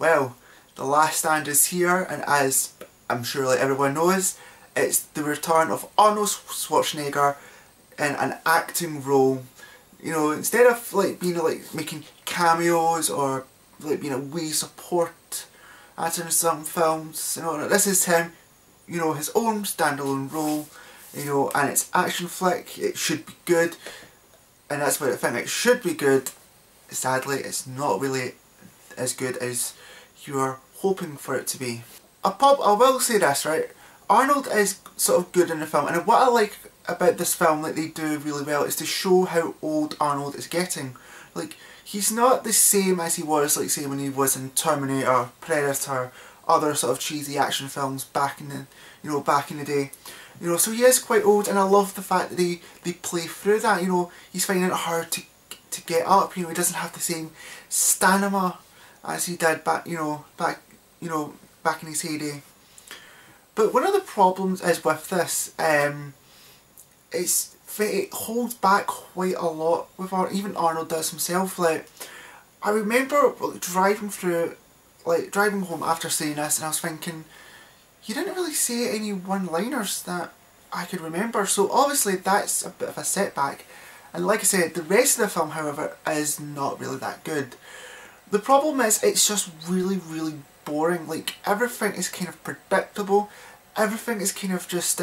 Well, the last stand is here, and as I'm sure like everyone knows, it's the return of Arnold Schwarzenegger in an acting role. You know, instead of like being like making cameos or like being a wee support actor in some films, you know, this is him, you know, his own standalone role, you know, and it's action flick, it should be good, and that's what I think, it should be good. Sadly, it's not really as good as you're hoping for it to be. I will say this, right, Arnold is sort of good in the film, and what I like about this film that they do really well is to show how old Arnold is getting. Like, he's not the same as he was, like say when he was in Terminator, Predator, other sort of cheesy action films back in the day. You know, so he is quite old, and I love the fact that they play through that. You know, he's finding it hard to get up. You know, he doesn't have the same stamina as he did back in his heyday. But one of the problems is with this, it holds back quite a lot with even Arnold does himself. Like, I remember driving home after seeing this, and I was thinking, he didn't really say any one-liners that I could remember, so obviously that's a bit of a setback. And like I said, the rest of the film, however, is not really that good. The problem is, it's just really, really boring. Like, everything is kind of predictable, everything is kind of just,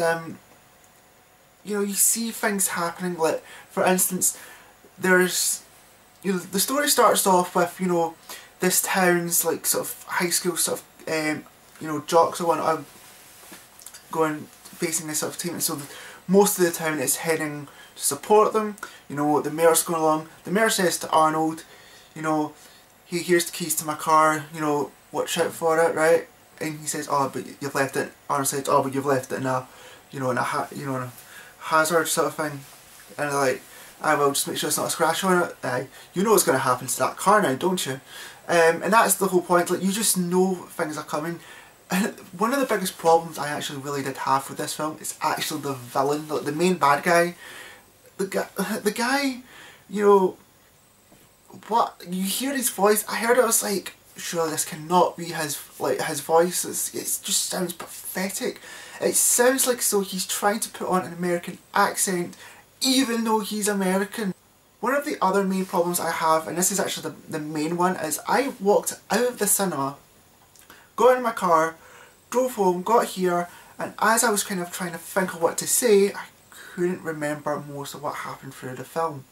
you know, you see things happening. Like, for instance, there's, you know, the story starts off with, you know, this town's like sort of high school sort of, you know, jocks or whatnot going facing this sort of team, and so most of the town is heading to support them. You know, the mayor's going along. The mayor says to Arnold, you know, hey, here's the keys to my car, you know, watch out for it, right? And he says, oh, but you've left it. Arnold says, oh, but you've left it in a, you know, in a hazard sort of thing. And they're like, I will just make sure it's not a scratch on it. You know what's going to happen to that car now, don't you? And that's the whole point. Like, you just know things are coming. And one of the biggest problems I actually really did have with this film is actually the villain, like the main bad guy. The guy, you know, what, you hear his voice, I heard it, I was like, surely this cannot be his voice. It just sounds pathetic. It sounds like so he's trying to put on an American accent even though he's American. One of the other main problems I have, and this is actually the main one, is I walked out of the cinema, got in my car, drove home, got here, and as I was kind of trying to think of what to say, I couldn't remember most of what happened through the film.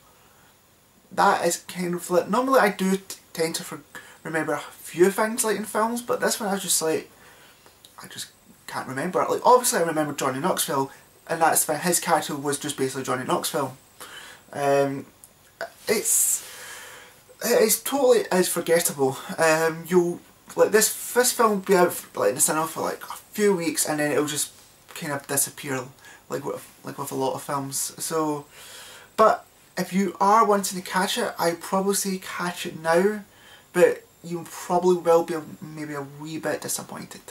That is kind of like, normally I do tend to remember a few things like in films, but this one I was just like, I just can't remember. Like, obviously I remember Johnny Knoxville, and that's fine, his character was just basically Johnny Knoxville. It's totally is forgettable. This film will be out like in the cinema for like a few weeks, and then it'll just kind of disappear, like with a lot of films. So, but if you are wanting to catch it, I'd probably say catch it now, but you probably will be maybe a wee bit disappointed.